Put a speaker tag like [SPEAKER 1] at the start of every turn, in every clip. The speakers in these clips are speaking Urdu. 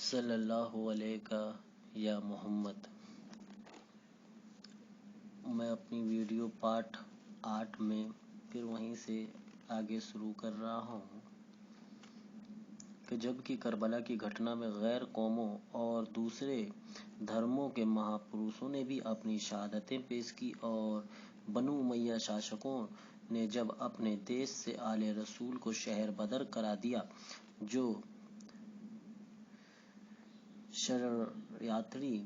[SPEAKER 1] صلی اللہ علیہ یا محمد۔ میں اپنی ویڈیو پارٹ 8 میں پھر وہیں سے آگے شروع کر رہا ہوں کہ جب کہ کربلا کی گھٹنا میں غیر قوموں اور دوسرے دھرموں کے مہاپروشوں نے بھی اپنی شہادتیں پیش کی اور بنو امیہ شاشکوں نے جب اپنے دیش سے آل رسول کو شہر بدر کرا دیا، جو شرریاتری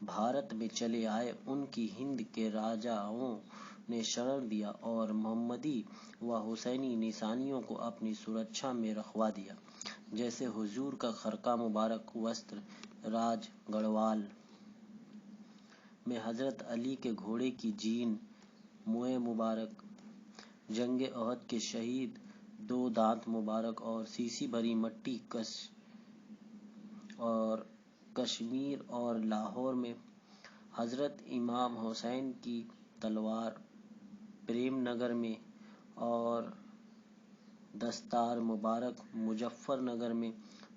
[SPEAKER 1] بھارت میں چلے آئے، ان کی ہند کے راجاؤں نے شرر دیا اور محمدی و حسینی نشانیوں کو اپنی سرکشا میں رکھوا دیا، جیسے حضور کا خرقہ مبارک، وستر راج گڑھوال میں حضرت علی کے گھوڑے کی جین، موئے مبارک، جنگ احد کے شہید 2 دانت مبارک اور سیسی بھری مٹی اور کشمیر اور لاہور میں حضرت امام حسین کی تلوار، پریم نگر میں اور دستار مبارک مظفر نگر میں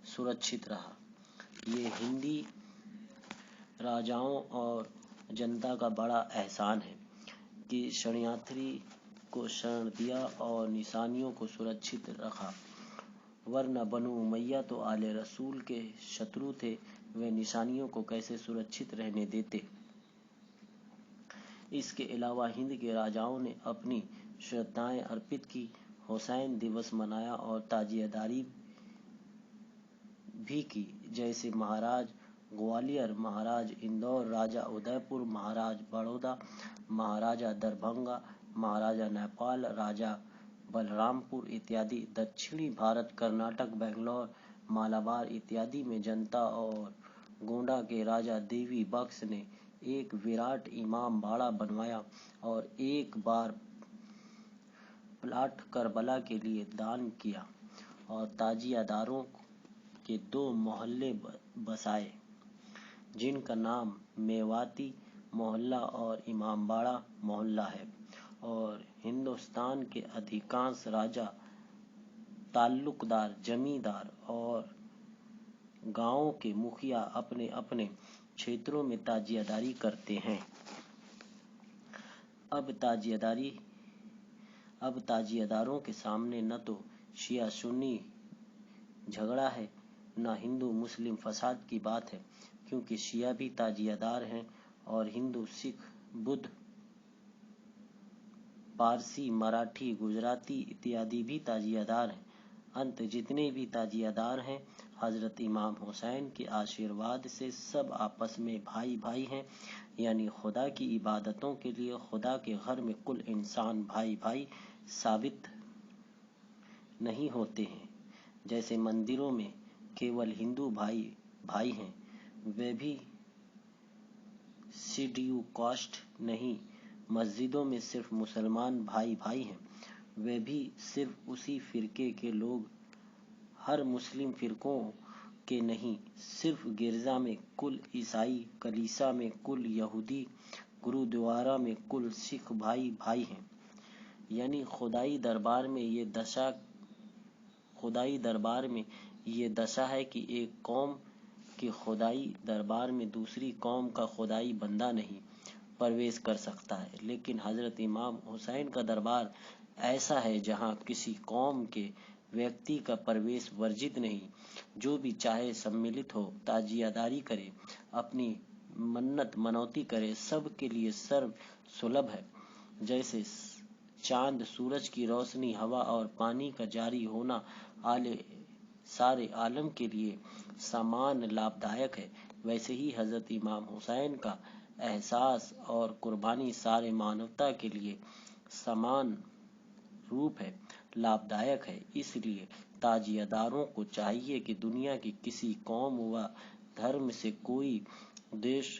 [SPEAKER 1] سرکشت رہا۔ یہ ہندی راجاؤں اور جنتا کا بڑا احسان ہے کہ شرریاتری کو شرن دیا اور نشانیوں کو سرکشت رکھا، ورنہ بنو امیہ تو آل رسول کے شترو تھے، وہ نشانیوں کو کیسے سرکشت رہنے دیتے۔ اس کے علاوہ ہند کے راجاؤں نے اپنی شردھائیں ارپت کی، حسین دیوس منایا اور تعزیہ داری بھی کی، جیسے مہاراج گوالیار، مہاراج اندور، راجہ ادے پور، مہاراج بڑودہ، مہاراجہ دربھنگا، مہاراجہ نیپال، راجہ بلرام پور اتیادی۔ دکشنی بھارت، کرناٹک، بنگلور، مالابار اتیادی میں جنتا اور گونڈہ کے راجہ دیوی بخش نے ایک وراٹ امام باڑہ بنوایا اور ایک بار پلاٹ کربلا کے لیے دان کیا اور تعزیہ داروں کے 2 محلے بسائے، جن کا نام میواتی محلہ اور امام باڑہ محلہ ہے، اور ہندوستان کے ادھیکانش راجا، تعلقدار، زمیندار اور گاؤں کے مکھیا اپنے اپنے چھیتروں میں تعزیہ داری کرتے ہیں۔ اب تعزیہ داروں کے سامنے نہ تو شیعہ سنی جھگڑا ہے، نہ ہندو مسلم فساد کی بات ہے، کیونکہ شیعہ بھی تعزیہ دار ہیں اور ہندو، سکھ، بدھ، پارسی، مراٹھی، گجراتی اتیادی بھی تعزیہ دار ہیں۔ جتنے بھی تعزیہ دار ہیں، حضرت امام حسین کے آشیرواد سے سب آپس میں بھائی بھائی ہیں، یعنی خدا کی عبادتوں کے لیے خدا کے گھر میں کل انسان بھائی بھائی ثابت نہیں ہوتے ہیں۔ جیسے مندروں میں کیول ہندو بھائی بھائی ہیں، وہ بھی شیڈیول کاسٹ نہیں۔ مسجدوں میں صرف مسلمان بھائی بھائی ہیں، وہ بھی صرف اسی فرقے کے لوگ، ہر مسلم فرقوں کے نہیں۔ صرف گرجا میں کل عیسائی، کلیسا میں کل یہودی، گرودوارا میں کل سکھ بھائی بھائی ہیں۔ یعنی خدائی دربار میں یہ دشا ہے کہ ایک قوم کے خدائی دربار میں دوسری قوم کا خدائی بندہ نہیں پرویش کر سکتا ہے، لیکن حضرت امام حسین کا دربار ایسا ہے جہاں کسی قوم کے ویکتی کا پرویش ورجت نہیں، جو بھی چاہے سملت ہو، تعزیہ داری کرے، اپنی منت منوتی کرے، سب کے لیے سرو سلبھ ہے۔ جیسے چاند، سورج کی روشنی، ہوا اور پانی کا جاری ہونا سارے عالم کے لیے سمان لابھدایک ہے، ویسے ہی حضرت امام حسین کا احساس اور قربانی سارے مانوتا کے لیے سمان روپ ہے، لابھدایک ہے۔ اس لیے تعزیہ داروں کو چاہیے کہ دنیا کی کسی قوم و دھرم سے کوئی دوش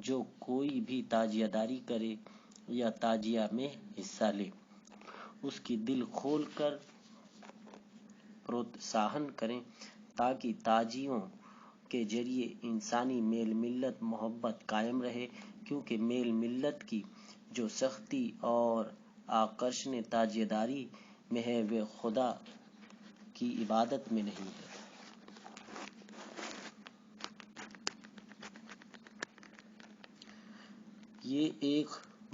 [SPEAKER 1] جو کوئی بھی تعزیہ داری کرے یا تعزیہ میں حصہ لے، اس کی دل کھول کر پروتساہن کریں، تاکہ تعزیوں کے ذریعے انسانی میل ملت محبت قائم رہے، کیونکہ میل ملت کی جو سختی اور آکرشن تعزیہ داری میں ہے، وہ خدا کی عبادت میں نہیں ہے۔ یہ ایک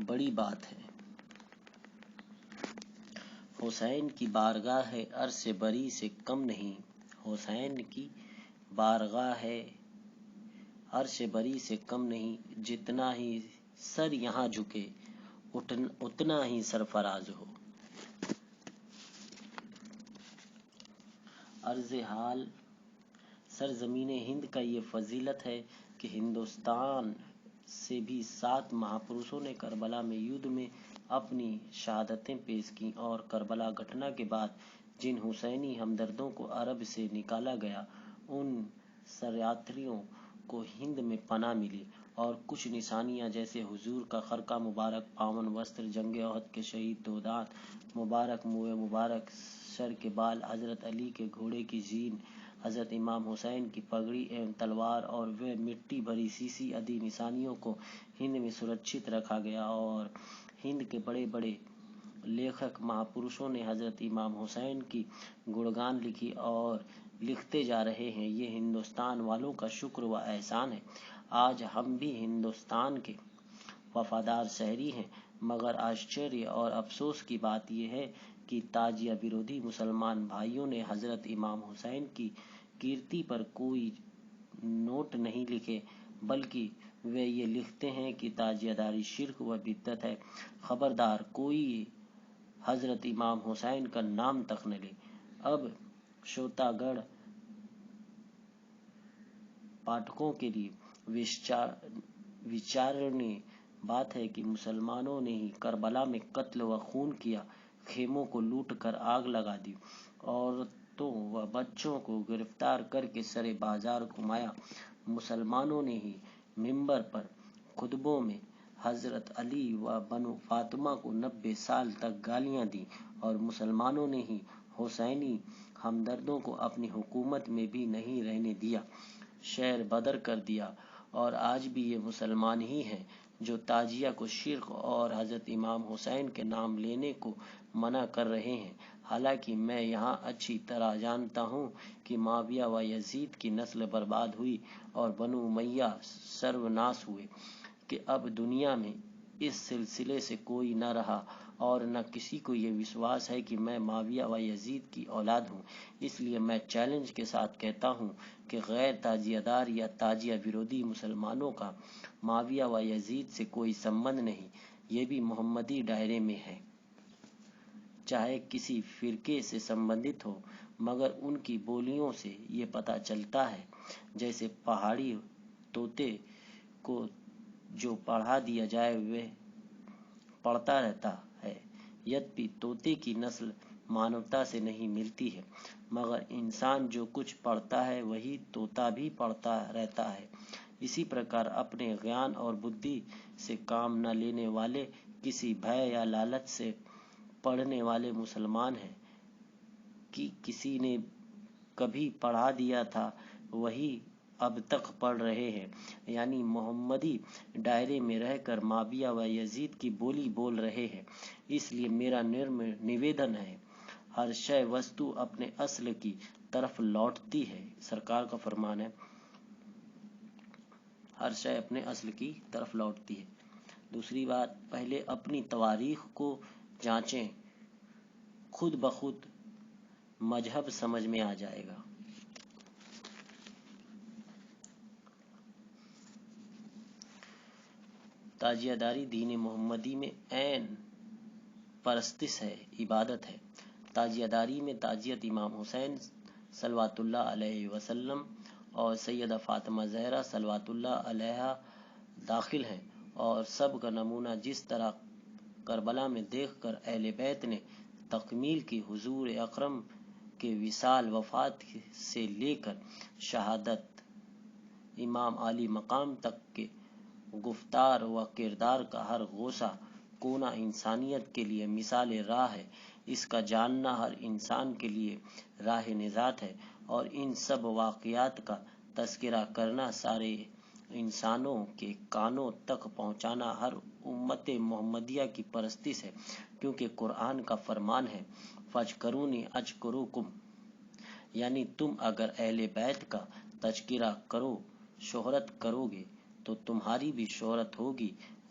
[SPEAKER 1] بڑی بات ہے۔ حسین کی بارگاہ عرش بری سے کم نہیں، حسین کی بارگاہ عرش بری سے کم نہیں، جتنا ہی سر یہاں جھکے اتنا ہی سرفراز ہو۔ عرض حال سرزمین ہند کا یہ فضیلت ہے کہ ہندوستان سے بھی 7 مہاپروشوں نے کربلا میں یدھ میں اپنی شہادتیں پیش کی، اور کربلا گھٹنا کے بعد جن حسینی ہمدردوں کو عرب سے نکالا گیا، ان شریعتیوں کو ہند میں پناہ ملی، اور کچھ نشانیاں جیسے حضور کا خرقہ مبارک، پاون وستر، جنگ احد کے شہید 2 دانت مبارک، منہ مبارک، سر کے بال، حضرت علی کے گھوڑے کی زین، حضرت امام حسین کی پگڑی ایوم تلوار اور وہ مٹی بھری سیسی آدی نشانیوں کو ہند میں سرکشت رکھا گیا، اور ہند کے بڑے بڑے لیکھک مہاپروشوں نے حضرت امام حسین کی گڑگان لکھی اور لکھتے جا رہے ہیں۔ یہ ہندوستان والوں کا شکر و احسان ہے۔ آج ہم بھی ہندوستان کے وفادار شہری ہیں، مگر آشچریہ اور افسوس کی بات یہ ہے کہ تازیہ برودھی مسلمان بھائیوں نے حضرت امام حسین کی کیرتی پر کوئی نوٹ نہیں لکھے، بلکہ وہ یہ لکھتے ہیں کہ تازیہ داری شرک و بدعت ہے۔ خبردار کوئی حضرت امام حسین کا نام تک نہ لے۔ اب شروتا گڑ پاٹھکوں کے لیے وچارنی بات ہے کہ مسلمانوں نے ہی کربلا میں قتل و خون کیا، خیموں کو لوٹ کر آگ لگا دی، عورتوں و بچوں کو گرفتار کر کے سرے بازار گھمایا، مسلمانوں نے ہی منبر پر خطبوں میں حضرت علی و بنو فاطمہ کو 90 سال تک گالیاں دیں، اور مسلمانوں نے ہی حسینی ہمدردوں کو اپنی حکومت میں بھی نہیں رہنے دیا، شہر بدر کر دیا، اور آج بھی یہ مسلمان ہی ہیں جو تازیہ کو شرک اور حضرت امام حسین کے نام لینے کو منع کر رہے ہیں۔ حالانکہ میں یہاں اچھی طرح جانتا ہوں کہ معاویہ و یزید کی نسل برباد ہوئی اور بنو امیہ سروناش ہوئے، کہ اب دنیا میں اس سلسلے سے کوئی نہ رہا، اور نہ کسی کو یہ وشواس ہے کہ میں معاویہ و یزید کی اولاد ہوں۔ اس لیے میں چیلنج کے ساتھ کہتا ہوں کہ غیر تازیہ دار یا تازیہ برودھی مسلمانوں کا معاویہ و یزید سے کوئی سمبند نہیں، یہ بھی محمدی دائرے میں ہے، چاہے کسی فرقے سے سمبندھت ہو، مگر ان کی بولیوں سے یہ پتہ چلتا ہے۔ جیسے پہاڑی طوطے کو جو پڑھا دیا جائے وہ پڑھتا رہتا ہے، یدپی طوطے کی نسل مانوتا سے نہیں ملتی ہے، مگر انسان جو کچھ پڑھتا ہے وہی طوطا بھی پڑھتا رہتا ہے۔ اسی پرکار اپنے گیان اور بدھی سے کام نہ لینے والے، کسی بھے یا لالچ سے پڑھنے والے مسلمان ہیں کہ کسی نے کبھی پڑھا دیا تھا وہی اب تک پڑھ رہے ہیں، یعنی محمدی دائرے میں رہ کر معاویہ و یزید کی بولی بول رہے ہیں۔ اس لیے میرا نویدن ہے، ہر شے وستو اپنے اصل کی طرف لوٹتی ہے، سرکار کا فرمان ہے، ہر شے اپنے اصل کی طرف لوٹتی ہے۔ دوسری بات، پہلے اپنی تواریخ کو جانچیں، خود بخود مذہب سمجھ میں آ جائے گا۔ تازیہ داری دین محمدی میں عین پرستش ہے، عبادت ہے۔ تازیہ داری میں تعزیت امام حسین صلوات اللہ علیہ وسلم اور سیدہ فاطمہ زہرا صلوات اللہ علیہا داخل ہیں، اور سب کا نمونہ جس طرح کربلا میں دیکھ کر اہل بیت نے تکمیل کی، حضور اکرم کے وصال وفات سے لے کر شہادت امام عالی مقام تک کے گفتار و کردار کا ہر گوشہ کونا انسانیت کے لیے مثال راہ ہے۔ اس کا جاننا ہر انسان کے لیے راہ نجات ہے، اور ان سب واقعات کا تذکرہ کرنا، سارے انسانوں کے کانوں تک پہنچانا ہر امت محمدیہ کی پرستش ہے، کیونکہ قرآن کا فرمان ہے، فاذکرونی اذکرکم، یعنی تم اگر اہل بیت کا تذکرہ کرو، شہرت کرو گے تو تمہاری بھی شہرت ہوگی۔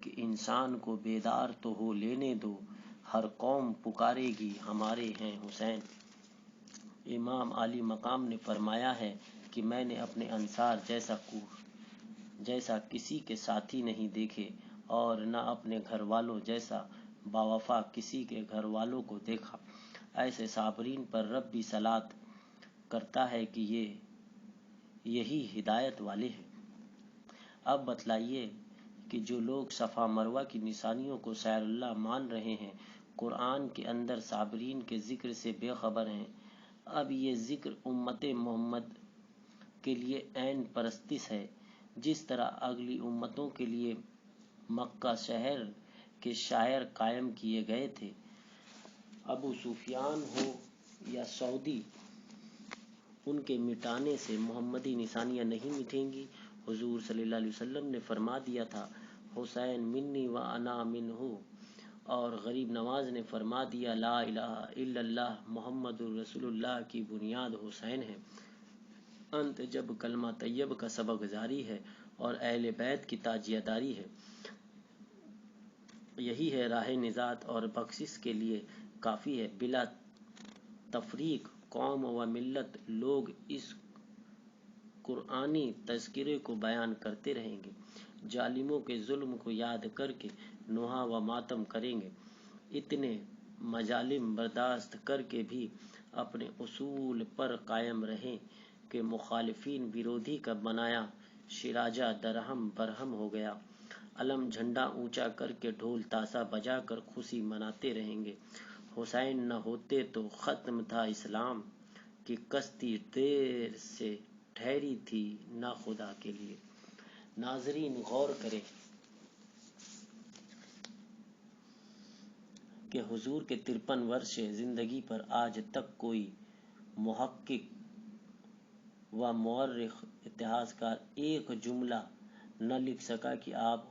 [SPEAKER 1] کہ انسان کو بیدار تو ہو لینے دو، ہر قوم پکارے گی ہمارے ہیں حسین۔ امام عالی مقام نے فرمایا ہے کہ میں نے اپنے انصار جیسا کسی کے ساتھی نہیں دیکھے اور نہ اپنے گھر والوں جیسا باوفا کسی کے گھر والوں کو دیکھا۔ ایسے صابرین پر رب بھی صلات کرتا ہے کہ یہی ہدایت والے ہیں۔ اب بتلائیے کہ جو لوگ صفا مروہ کی نشانیوں کو سیر اللہ مان رہے ہیں، قرآن کے اندر صابرین کے ذکر سے بے خبر ہیں، اب یہ ذکر امت محمد کے لیے عین پرستش ہے، جس طرح اگلی امتوں کے لیے مکہ شہر کے شاعر قائم کیے گئے تھے۔ ابو سفیان ہو یا سعودی، ان کے مٹانے سے محمدی نشانیاں نہیں مٹیں گی۔ حضور صلی اللہ علیہ وسلم نے فرما دیا تھا، حسین منی و انا منہ، اور غریب نواز نے فرما دیا، لا الہ الا اللہ محمد رسول اللہ کی بنیاد حسین ہے۔ انت جب کلمہ طیب کا سبق جاری ہے اور اہل بیت کی تاجیہ داری ہے، یہی ہے راہ نجات اور بخشش کے لیے کافی ہے۔ بلا تفریق قوم و ملت لوگ اس قرآنی تذکرے کو بیان کرتے رہیں گے، ظالموں کے ظلم کو یاد کر کے نوحہ و ماتم کریں گے، اتنے مظالم برداشت کر کے بھی اپنے اصول پر قائم رہیں کہ مخالفین ویرودھی کا بنایا شیراجہ درہم برہم ہو گیا۔ علم جھنڈا اونچا کر کے ڈھول تاشا بجا کر خوشی مناتے رہیں گے۔ حسین نہ ہوتے تو ختم تھا اسلام کی کشتی، دیر سے ٹھہری تھی نہ خدا کے لیے۔ ناظرین غور کریں کہ حضور کے 53 برس زندگی پر آج تک کوئی محقق و مورخ اتہاسکار ایک جملہ نہ لکھ سکا کہ آپ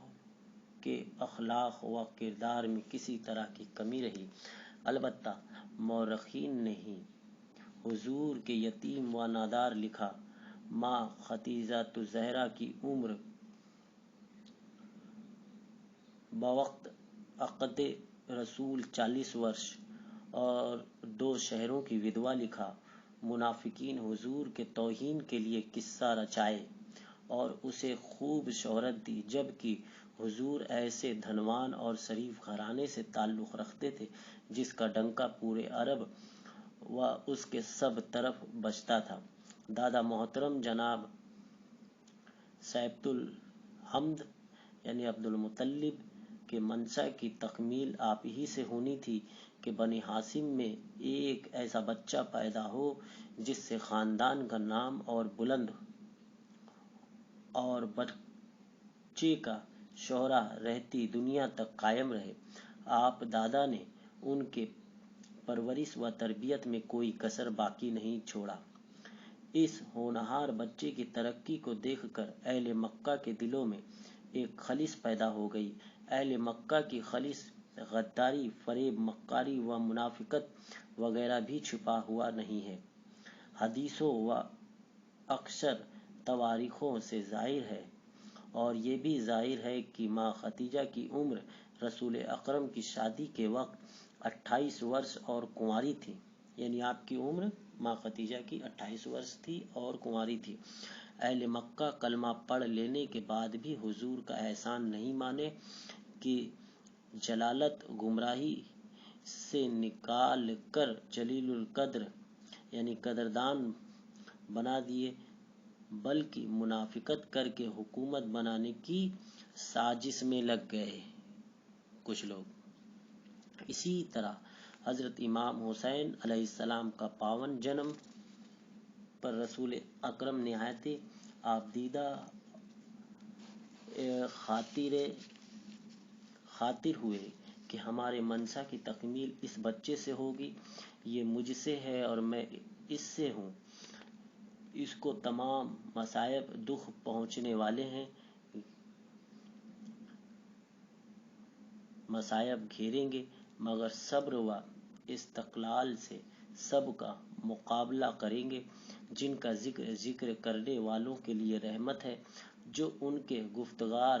[SPEAKER 1] کے اخلاق و کردار میں کسی طرح کی کمی رہی۔ البتہ مورخین نے ہی حضور کے یتیم و نادار لکھا، ماں خدیجۃ الزہرا کی عمر بوقت عقد رسول 40 برس اور 2 شہروں کی ودوا لکھا۔ منافقین حضور کے توہین کے لیے قصہ رچائے اور اسے خوب شہرت دی، جبکہ حضور ایسے دھنوان اور شریف گھرانے سے تعلق رکھتے تھے جس کا ڈنکا پورے عرب و اس کے سب طرف بجتا تھا۔ دادا محترم جناب سیبت الحمد یعنی عبد المطلب کے منشا کی تکمیل آپ ہی سے ہونی تھی کہ بنی ہاشم میں ایک ایسا بچہ پیدا ہو جس سے خاندان کا نام اور بلند اور بچے کا شہرہ رہتی دنیا تک قائم رہے۔ آپ دادا نے ان کے پرورش و تربیت میں کوئی کسر باقی نہیں چھوڑا۔ اس ہونہار بچے کی ترقی کو دیکھ کر اہل مکہ کے دلوں میں ایک خلش پیدا ہو گئی۔ اہل مکہ کی خلش غداری، فریب، مکاری و منافقت وغیرہ بھی چھپا ہوا نہیں ہے۔ حدیثوں و اکثر تواریخوں سے ظاہر ہے، اور یہ بھی ظاہر ہے کہ ماں خدیجہ کی عمر رسول اکرم کی شادی کے وقت 28 برس اور کنواری تھی، یعنی آپ کی عمر ماں خدیجہ کی 28 برس تھی اور کنواری تھی۔ اہل مکہ کلمہ پڑھ لینے کے بعد بھی حضور کا احسان نہیں مانے کہ جلالت گمراہی سے نکال کر جلیل القدر یعنی قدردان بنا دیے، بلکہ منافقت کر کے حکومت بنانے کی سازش میں لگ گئے کچھ لوگ۔ اسی طرح حضرت امام حسین علیہ السلام کا پاون جنم پر رسول اکرم نہایت آبدیدہ خاطر ہوئے کہ ہمارے منشا کی تکمیل اس بچے سے ہوگی، یہ مجھ سے ہے اور میں اس سے ہوں، اس کو تمام مصائب دکھ پہنچنے والے ہیں، مصائب گھیریں گے، مگر صبر و استقلال سے سب کا مقابلہ کریں گے۔ جن کا ذکر کرنے والوں کے لیے رحمت ہے، جو ان کے گفتگار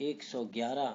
[SPEAKER 1] 111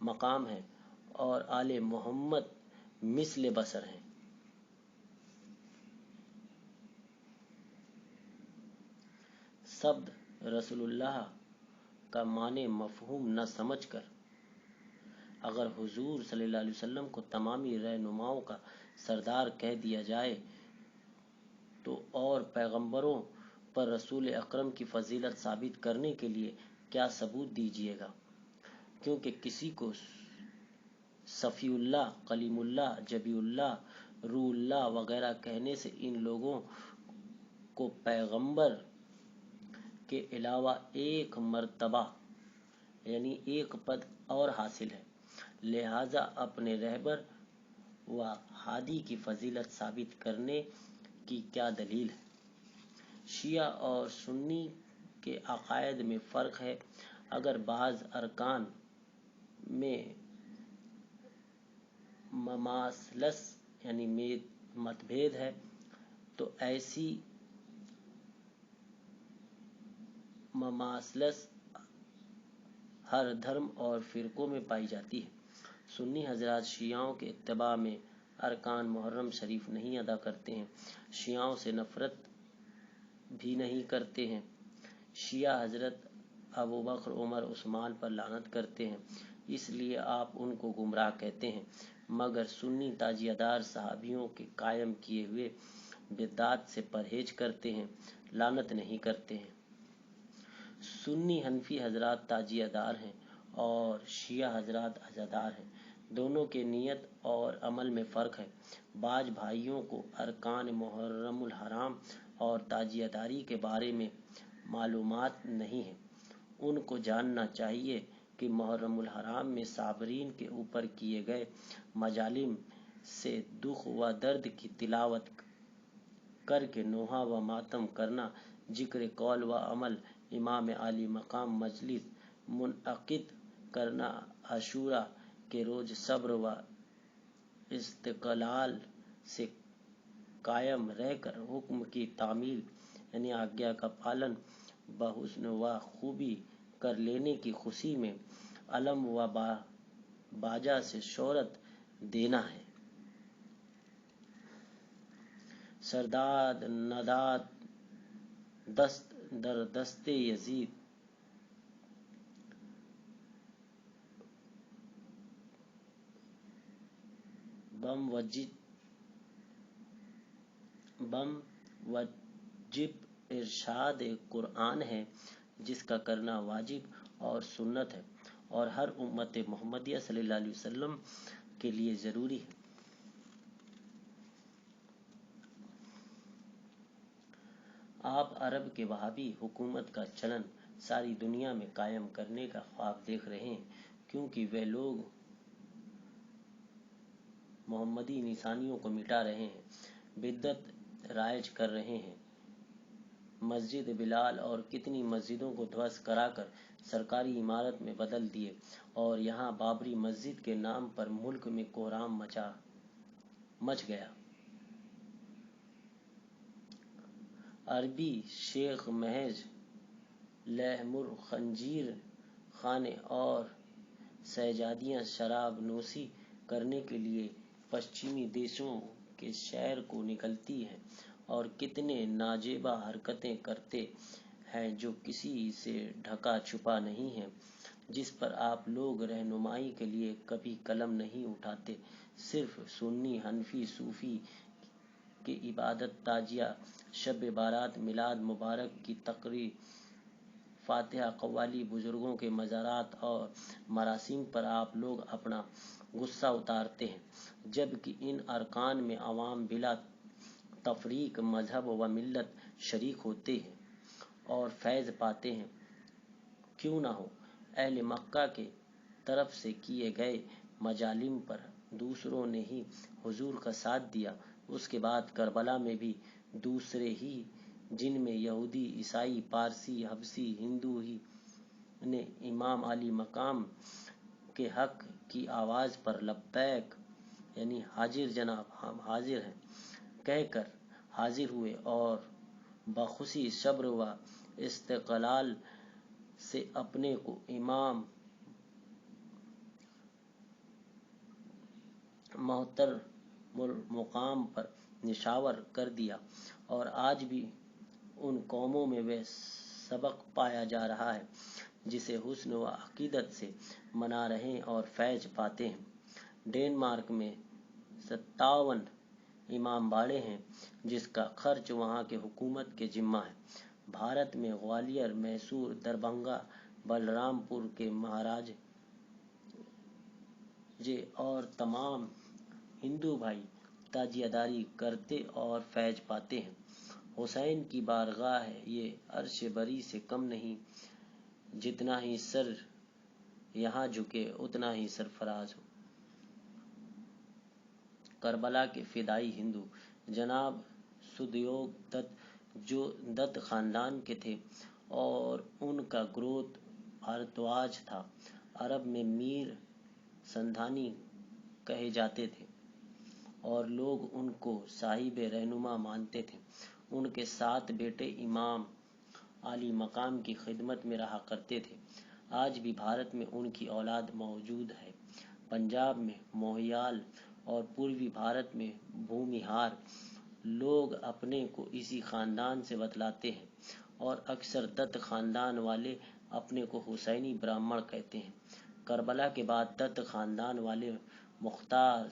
[SPEAKER 1] مقام ہے اور آل محمد مثل بصر ہیں۔ شبد رسول اللہ کا معنی مفہوم نہ سمجھ کر اگر حضور صلی اللہ علیہ وسلم کو تمامی رہنماؤں کا سردار کہہ دیا جائے تو اور پیغمبروں پر رسول اکرم کی فضیلت ثابت کرنے کے لیے کیا ثبوت دیجیے گا؟ کیونکہ کسی کو صفی اللہ، کلیم اللہ، جبی اللہ، روح اللہ وغیرہ کہنے سے ان لوگوں کو پیغمبر کے علاوہ ایک مرتبہ یعنی ایک پد اور حاصل ہے، لہذا اپنے رہبر و ہادی کی فضیلت ثابت کرنے کی کیا دلیل ہے؟ شیعہ اور سنی کے عقائد میں فرق ہے۔ اگر بعض ارکان میں مماثلت یعنی متبھید ہے تو ایسی مماثلت ہر دھرم اور فرقوں میں پائی جاتی ہے۔ سنی حضرات شیعوں کے اتباع میں ارکان محرم شریف نہیں ادا کرتے ہیں، شیعوں سے نفرت بھی نہیں کرتے ہیں۔ شیعہ حضرت ابوبکر، عمر، عثمان پر لعنت کرتے ہیں، اس لیے آپ ان کو گمراہ کہتے ہیں، مگر سنی تاجیہ دار صحابیوں کے قائم کیے ہوئے بدعات سے پرہیز کرتے ہیں، لعنت نہیں کرتے ہیں۔ سنی حنفی حضرات تاجیہ دار ہیں اور شیعہ حضرات عزادار ہیں، دونوں کے نیت اور عمل میں فرق ہے۔ بعض بھائیوں کو ارکان محرم الحرام اور تاجیہ داری کے بارے میں معلومات نہیں ہے، ان کو جاننا چاہیے کہ محرم الحرام میں صابرین کے اوپر کیے گئے مظالم سے دکھ و درد کی تلاوت کر کے نوحہ و ماتم کرنا، ذکر قول و عمل، امام عالی مقام مجلس منعقد کرنا، عاشورہ کے روز صبر و استقلال سے قائم رہ کر حکم کی تعمیل یعنی آگیا کا پالن بحسن و خوبی کر لینے کی خوشی میں علم و باجا سے شہرت دینا ہے۔ سرداد نداد دست در دست یزید بم وجب ارشاد قرآن ہے، جس کا کرنا واجب اور سنت ہے اور ہر امت محمدیہ صلی اللہ علیہ وسلم کے لیے ضروری ہے۔ آپ عرب کے وہابی حکومت کا چلن ساری دنیا میں قائم کرنے کا خواب دیکھ رہے ہیں، کیونکہ وہ لوگ محمدی نشانیوں کو مٹا رہے ہیں، بدعت رائج کر رہے ہیں، مسجد بلال اور کتنی مسجدوں کو دھوس کرا کر سرکاری عمارت میں بدل دیے اور یہاں بابری مسجد کے نام پر ملک میں کوہرام مچ گیا۔ عربی شیخ محض لحم الخنزیر کھانے اور سجادیاں شراب نوشی کرنے کے لیے پشچمی دیشوں کے سیر کو نکلتی ہیں اور کتنے ناجیبہ حرکتیں کرتے ہیں جو کسی سے ڈھکا چھپا نہیں ہے، جس پر آپ لوگ رہنمائی کے لیے کبھی قلم نہیں اٹھاتے۔ صرف سنی حنفی صوفی کی عبادت، تعزیہ، شب بارات، میلاد مبارک کی تقریب، فاتحہ، قوالی، بزرگوں کے مزارات اور مراسم پر آپ لوگ اپنا غصہ اتارتے ہیں، جبکہ ان ارکان میں عوام بلا تفریق مذہب و ملت شریک ہوتے ہیں اور فیض پاتے ہیں۔ کیوں نہ ہو، اہل مکہ کے طرف سے کیے گئے مظالم پر دوسروں نے ہی حضور کا ساتھ دیا، اس کے بعد کربلا میں بھی دوسرے ہی، جن میں یہودی، عیسائی، پارسی، حبشی، ہندو ہی نے امام علی مقام کے حق کی آواز پر لبیک یعنی حاضر جناب ہم حاضر ہیں کہہ کر حاضر ہوئے اور بخوشی صبر و استقلال سے اپنے کو امام محترم مقام پر نشاور کر دیا، اور آج بھی ان قوموں میں وہ سبق پایا جا رہا ہے جسے حسن و عقیدت سے منا رہے ہیں اور فیض پاتے ہیں۔ ڈنمارک میں 57 امام باڑے ہیں جس کا خرچ وہاں کے حکومت کے ذمہ ہے۔ بھارت میں گوالیر، میسور، دربھنگا، بلرام پور کے مہاراج اور تمام ہندو بھائی تاجیہ داری کرتے اور فیض پاتے ہیں۔ حسین کی بارگاہ ہے یہ عرش بری سے کم نہیں، جتنا ہی سر یہاں جھکے اتنا ہی سرفراز ہو۔ کربلا کے فدائی ہندو جناب سدیوگ دت جو دت خاندان کے تھے اور ان کا گروتھ بھارتواج تھا، عرب میں میر سندھانی کہے جاتے تھے اور لوگ ان کو صاحب رہنما مانتے تھے۔ ان کے 7 بیٹے امام عالی مقام کی خدمت میں رہا کرتے تھے۔ آج بھی بھارت میں ان کی اولاد موجود ہے۔ پنجاب میں موہیال اور پوروی بھارت میں بھومہار لوگ اپنے کو اسی خاندان سے بتلاتے ہیں، اور اکثر دت خاندان والے اپنے کو حسینی برہمن کہتے ہیں۔ کربلا کے بعد دت خاندان والے مختار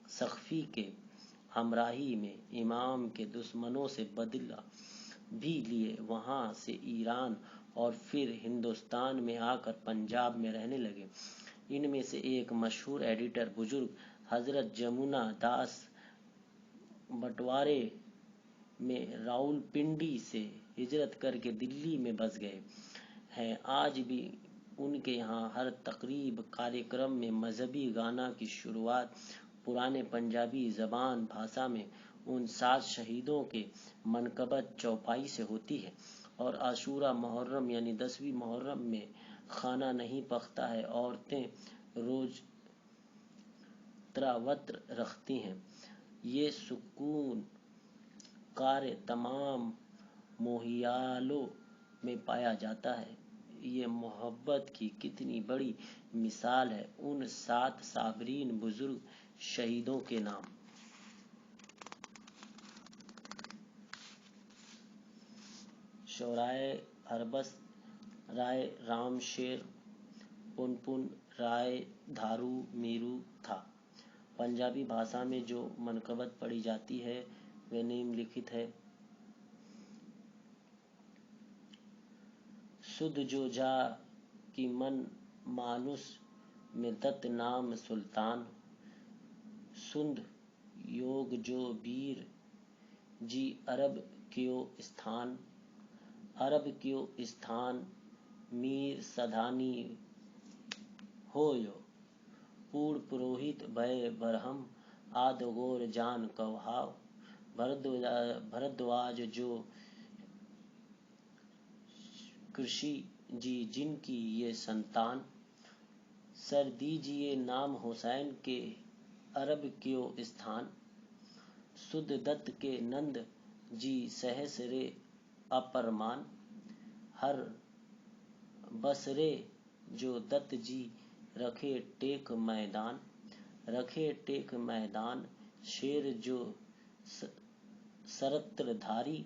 [SPEAKER 1] سقفی کے ہمراہی میں امام کے دشمنوں سے بدلہ بھی لیے وہاں سے ایران اور پھر ہندوستان میں آ کر پنجاب میں رہنے لگے۔ ان میں سے ایک مشہور ایڈیٹر بزرگ حضرت جمنا داس بٹوارے میں راولپنڈی سے ہجرت کر کے دلی میں بس گئے ہیں۔ آج بھی ان کے یہاں ہر تقریب کارکرم میں مذہبی گانا کی شروعات پرانے پنجابی زبان بھاشا میں ان 7 شہیدوں کے منقبت چوپائی سے ہوتی ہے، اور عاشورہ محرم یعنی 10ویں محرم میں کھانا نہیں پکتا ہے، عورتیں روزہ وطر رکھتی ہیں۔ یہ سکون کار تمام موہیالوں میں پایا جاتا ہے۔ یہ محبت کی کتنی بڑی مثال ہے۔ ان 7 صابرین بزرگ شہیدوں کے نام شیورائے ہربس رائے رامشیر پنپن رائے دھارو میرو تھا۔ پنجابی بھاشا میں جو منقبت پڑھی جاتی ہے وہ نمنلکھت ہے۔ سدھ جو جا کی من مانس میں دت نام سلطان، سندھ یوگ جو بیر جی عرب کیو استھان، عرب کیو استھان میر سدھانی ہویو، پوڑ پروہت بھئے برہم آد گور جان کہواؤ، بھردواج جو کرشی جی جن کی یہ سنتان، سر دیجیے نام حسین کے عرب کیو استھان، سدھ دت کے نند جی سہس رے اپرمان، ہر بسرے جو دت جی رکھے ٹیک میدان، رکھے ٹیک میدان شیر جو سرتر دھاری،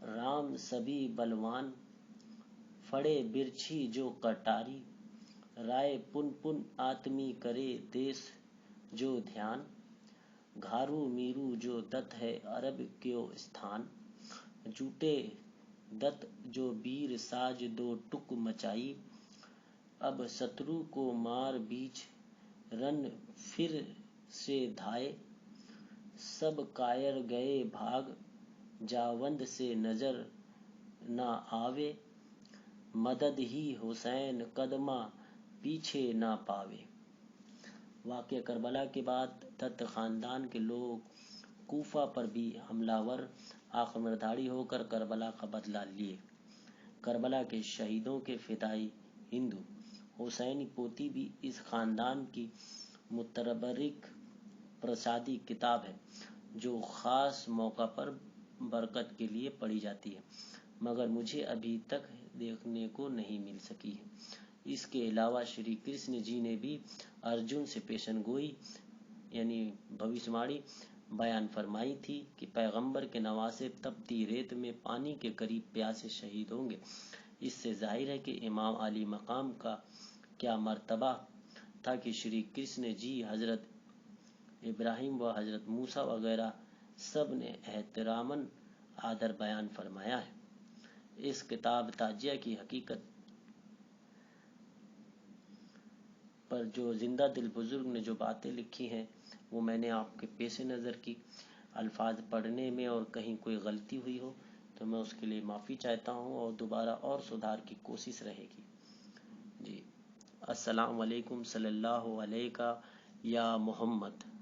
[SPEAKER 1] رام سبھی بلوان پھڑے برچھی جو کٹاری، رائے پن پن آتمی کرے دیس جو دھیان، گھارو میرو جو دت ہے عرب کیو استھان، جوٹے دت جو بیر ساج 2 ٹک مچائی، اب شترو کو مار بیچ رن پھر سے دھائے، سب کائر گئے بھاگ جاوند سے نظر نہ آوے، مدد ہی حسین قدماں پیچھے نہ پاوے۔ واقعہ کربلا کے بعد دت خاندان کے لوگ کوفہ پر بھی حملہ ور آخرمرداری ہو کر کربلا کا بدلہ لیے۔ کربلا کے شہیدوں کے فدائی ہندو حسینی پوتھی بھی اس خاندان کی متبرک پرسادی کتاب ہے جو خاص موقع پر برکت کے لیے پڑھی جاتی ہے، مگر مجھے ابھی تک دیکھنے کو نہیں مل سکی ہے۔ اس اس کے علاوہ شری کرشن جی نے بھی ارجن سے پیشن گوئی یعنی بھوشواڑی بیان فرمائی تھی کہ پیغمبر کے نواسے تپتی ریت میں پانی کے قریب پیاسے شہید ہوں گے۔ اس سے ظاہر ہے کہ امام علی مقام کا کیا مرتبہ تھا کہ شری کرشن جی، حضرت ابراہیم و حضرت موسیٰ وغیرہ سب نے احتراماً آدر بیان فرمایا ہے۔ اس کتاب تاجیہ کی حقیقت پر جو زندہ دل بزرگ نے جو باتیں لکھی ہیں وہ میں نے آپ کے پیش نظر کی۔ الفاظ پڑھنے میں اور کہیں کوئی غلطی ہوئی ہو تو میں اس کے لیے معافی چاہتا ہوں اور دوبارہ اور سدھار کی کوشش رہے گی۔ جی، السلام علیکم، صلی اللہ علیہ یا محمد۔